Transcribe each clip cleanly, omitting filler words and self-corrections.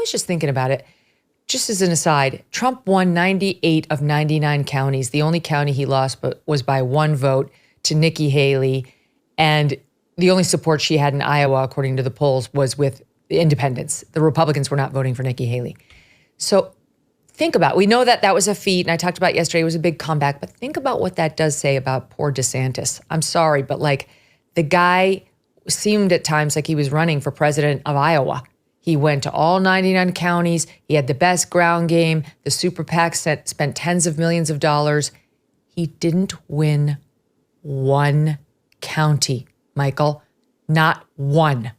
was just thinking about it. Just as an aside, Trump won 98 of 99 counties. The only county he lost was by one vote to Nikki Haley. And the only support she had in Iowa, according to the polls, was with the independents. The Republicans were not voting for Nikki Haley. So think about it. We know that was a feat, and I talked about yesterday, it was a big comeback, but think about what that does say about poor DeSantis. I'm sorry, but like the guy seemed at times like he was running for president of Iowa. He went to all 99 counties. He had the best ground game. The super PAC spent tens of millions of dollars. He didn't win one county, Michael. Not one.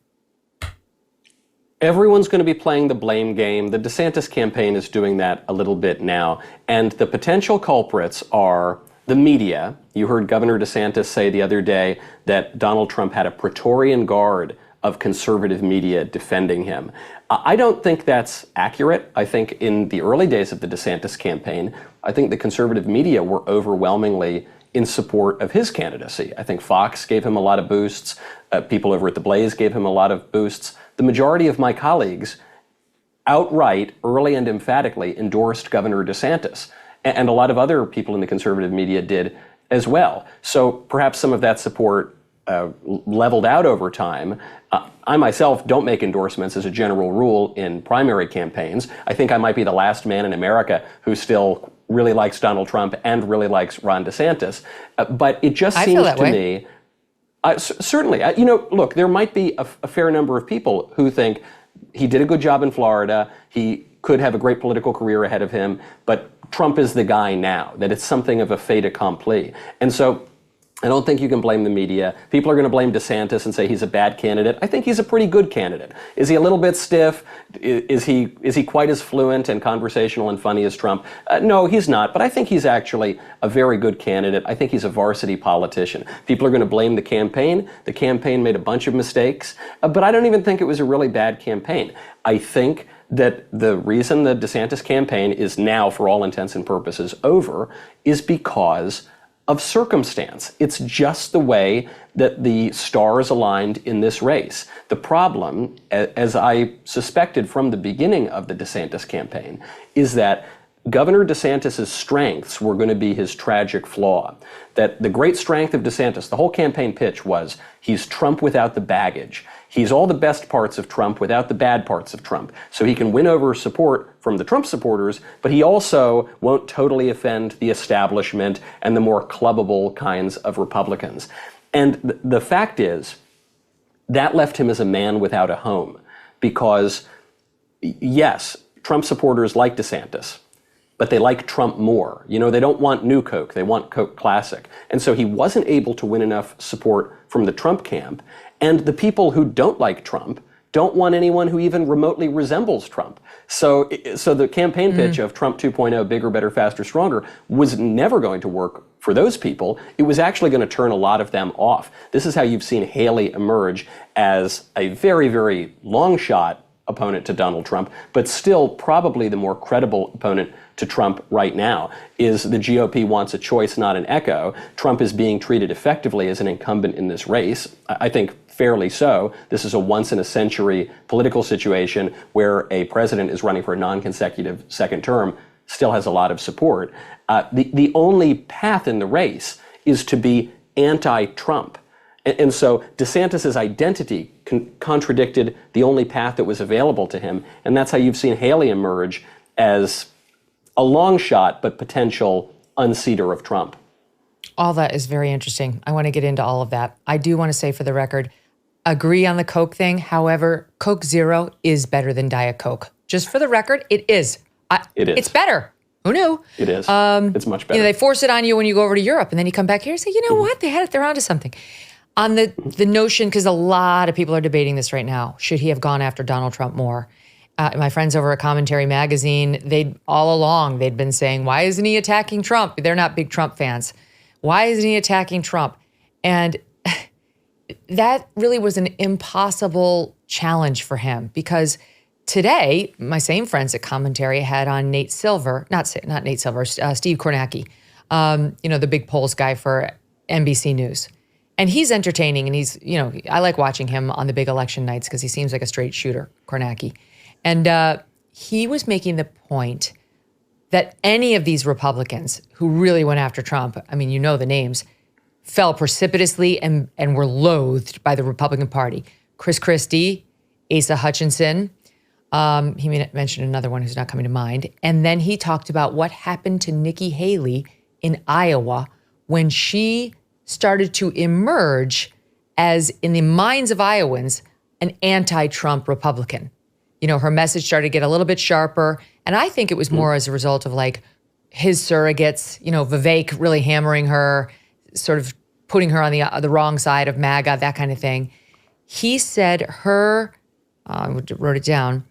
Everyone's going to be playing the blame game. The DeSantis campaign is doing that a little bit now. And the potential culprits are the media. You heard Governor DeSantis say the other day that Donald Trump had a Praetorian Guard of conservative media defending him. I don't think that's accurate. I think in the early days of the DeSantis campaign, I think the conservative media were overwhelmingly in support of his candidacy. I think Fox gave him a lot of boosts. People over at The Blaze gave him a lot of boosts. The majority of my colleagues outright, early and emphatically endorsed Governor DeSantis. And a lot of other people in the conservative media did as well. So perhaps some of that support leveled out over time. I myself don't make endorsements as a general rule in primary campaigns. I think I might be the last man in America who still really likes Donald Trump and really likes Ron DeSantis. But it just seems to me, certainly, look, there might be a fair number of people who think he did a good job in Florida, he could have a great political career ahead of him, but Trump is the guy now, that it's something of a fait accompli. And so I don't think you can blame the media. People are going to blame DeSantis and say he's a bad candidate. I think he's a pretty good candidate. Is he a little bit stiff? Is he quite as fluent and conversational and funny as Trump? No, he's not. But I think he's actually a very good candidate. I think he's a varsity politician. People are going to blame the campaign. The campaign made a bunch of mistakes. But I don't even think it was a really bad campaign. I think that the reason the DeSantis campaign is now, for all intents and purposes, over is because of circumstance. It's just the way that the stars aligned in this race. The problem, as I suspected from the beginning of the DeSantis campaign, is that Governor DeSantis' strengths were going to be his tragic flaw. That the great strength of DeSantis, the whole campaign pitch was, he's Trump without the baggage. He's all the best parts of Trump without the bad parts of Trump. So he can win over support from the Trump supporters, but he also won't totally offend the establishment and the more clubbable kinds of Republicans. And the fact is, that left him as a man without a home. Because, yes, Trump supporters like DeSantis, but they like Trump more. You know, they don't want new Coke, they want Coke Classic. And so he wasn't able to win enough support from the Trump camp. And the people who don't like Trump don't want anyone who even remotely resembles Trump. So the campaign pitch of Trump 2.0, bigger, better, faster, stronger, was never going to work for those people. It was actually going to turn a lot of them off. This is how you've seen Haley emerge as a very, very long shot opponent to Donald Trump, but still probably the more credible opponent to Trump right now. Is the GOP wants a choice, not an echo. Trump is being treated effectively as an incumbent in this race. I think fairly so. This is a once-in-a-century political situation where a president is running for a non-consecutive second term, still has a lot of support. The only path in the race is to be anti-Trump. And so DeSantis' identity contradicted the only path that was available to him. And that's how you've seen Haley emerge as a long shot, but potential unseater of Trump. All that is very interesting. I want to get into all of that. I do want to say for the record, agree on the Coke thing. However, Coke Zero is better than Diet Coke. Just for the record, it is. It is. It's better. Who knew? It is. It's much better. You know, they force it on you when you go over to Europe, and then you come back here and say, you know what? They're onto something. On the notion, because a lot of people are debating this right now, should he have gone after Donald Trump more? My friends over at Commentary Magazine, all along, they'd been saying, why isn't he attacking Trump? They're not big Trump fans. Why isn't he attacking Trump? And that really was an impossible challenge for him, because today, my same friends at Commentary had on Nate Silver, not Nate Silver, Steve Kornacki, the big polls guy for NBC News. And he's entertaining, and I like watching him on the big election nights because he seems like a straight shooter, Kornacki. And he was making the point that any of these Republicans who really went after Trump, I mean, you know the names, fell precipitously and were loathed by the Republican Party. Chris Christie, Asa Hutchinson, he mentioned another one who's not coming to mind. And then he talked about what happened to Nikki Haley in Iowa when she started to emerge as, in the minds of Iowans, an anti-Trump Republican. You know, her message started to get a little bit sharper. And I think it was more as a result of like his surrogates, you know, Vivek really hammering her, sort of putting her on the wrong side of MAGA, that kind of thing. He said her, I wrote it down,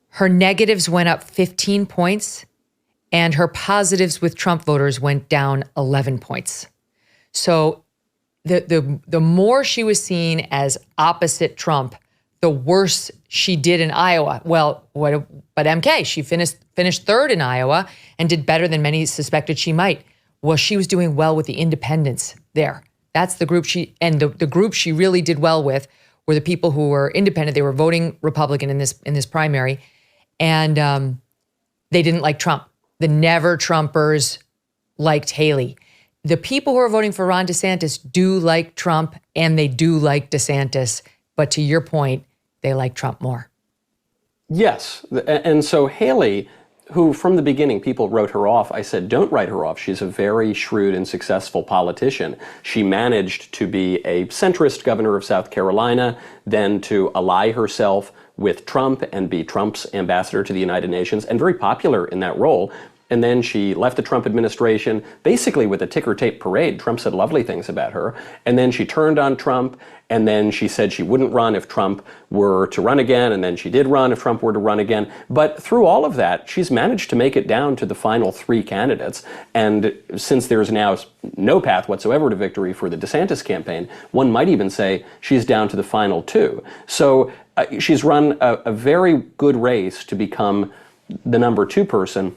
her negatives went up 15 points and her positives with Trump voters went down 11 points. So the more she was seen as opposite Trump, the worse she did in Iowa. Well, but MK, she finished third in Iowa and did better than many suspected she might. Well, she was doing well with the independents there. That's the group the group she really did well with were the people who were independent. They were voting Republican in this primary, and they didn't like Trump. The never Trumpers liked Haley. The people who are voting for Ron DeSantis do like Trump, and they do like DeSantis. But to your point, they like Trump more. Yes. And so Haley, who from the beginning people wrote her off, I said, don't write her off. She's a very shrewd and successful politician. She managed to be a centrist governor of South Carolina, then to ally herself with Trump and be Trump's ambassador to the United Nations, and very popular in that role. And then she left the Trump administration basically with a ticker tape parade. Trump said lovely things about her. And then she turned on Trump. And then she said she wouldn't run if Trump were to run again. And then she did run if Trump were to run again. But through all of that, she's managed to make it down to the final three candidates. And since there's now no path whatsoever to victory for the DeSantis campaign, one might even say she's down to the final two. So she's run a very good race to become the number two person.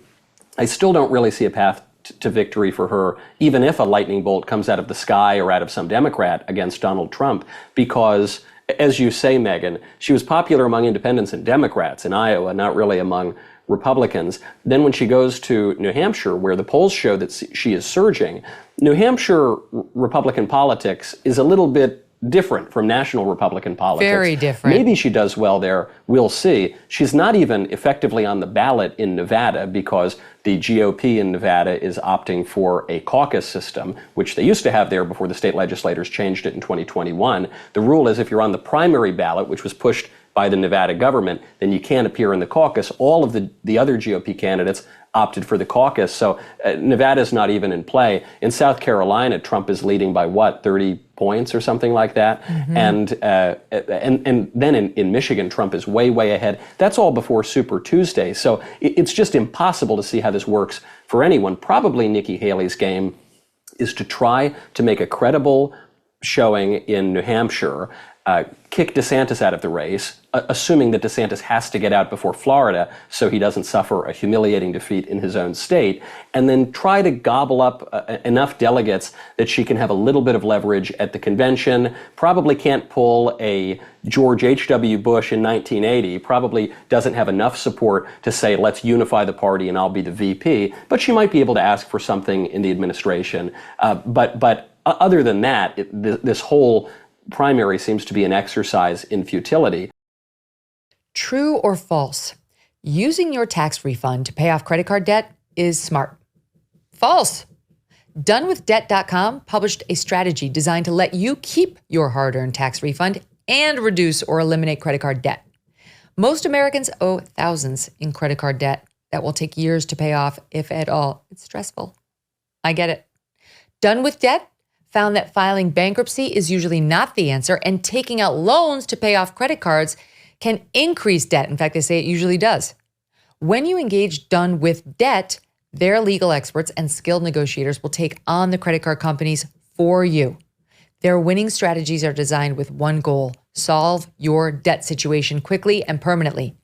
I still don't really see a path to victory for her, even if a lightning bolt comes out of the sky or out of some Democrat against Donald Trump, because, as you say, Megyn, she was popular among independents and Democrats in Iowa, not really among Republicans. Then when she goes to New Hampshire, where the polls show that she is surging, New Hampshire Republican politics is a little bit different from national Republican politics. Very different. Maybe she does well there. We'll see. She's not even effectively on the ballot in Nevada because the GOP in Nevada is opting for a caucus system, which they used to have there before the state legislators changed it in 2021. The rule is if you're on the primary ballot, which was pushed by the Nevada government, then you can't appear in the caucus. All of the other GOP candidates opted for the caucus. So Nevada's not even in play. In South Carolina, Trump is leading by 30 points or something like that. Mm-hmm. And then in Michigan, Trump is way, way ahead. That's all before Super Tuesday. So it's just impossible to see how this works for anyone. Probably Nikki Haley's game is to try to make a credible showing in New Hampshire, kick DeSantis out of the race, assuming that DeSantis has to get out before Florida so he doesn't suffer a humiliating defeat in his own state, and then try to gobble up enough delegates that she can have a little bit of leverage at the convention. Probably can't pull a George H.W. Bush in 1980, probably doesn't have enough support to say, let's unify the party and I'll be the VP, but she might be able to ask for something in the administration. But other than that, this whole primary seems to be an exercise in futility. True or false? Using your tax refund to pay off credit card debt is smart. False. DoneWithDebt.com published a strategy designed to let you keep your hard-earned tax refund and reduce or eliminate credit card debt. Most Americans owe thousands in credit card debt that will take years to pay off, if at all. It's stressful. I get it. Done with Debt found that filing bankruptcy is usually not the answer, and taking out loans to pay off credit cards can increase debt. In fact, they say it usually does. When you engage Done with Debt, their legal experts and skilled negotiators will take on the credit card companies for you. Their winning strategies are designed with one goal: solve your debt situation quickly and permanently.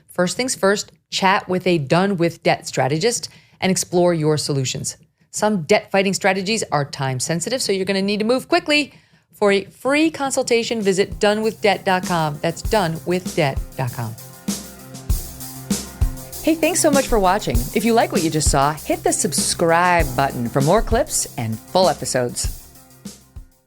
First things first, chat with a Done with Debt strategist and explore your solutions. Some debt-fighting strategies are time-sensitive, so you're going to need to move quickly. For a free consultation, visit donewithdebt.com. That's donewithdebt.com. Hey, thanks so much for watching. If you like what you just saw, hit the subscribe button for more clips and full episodes.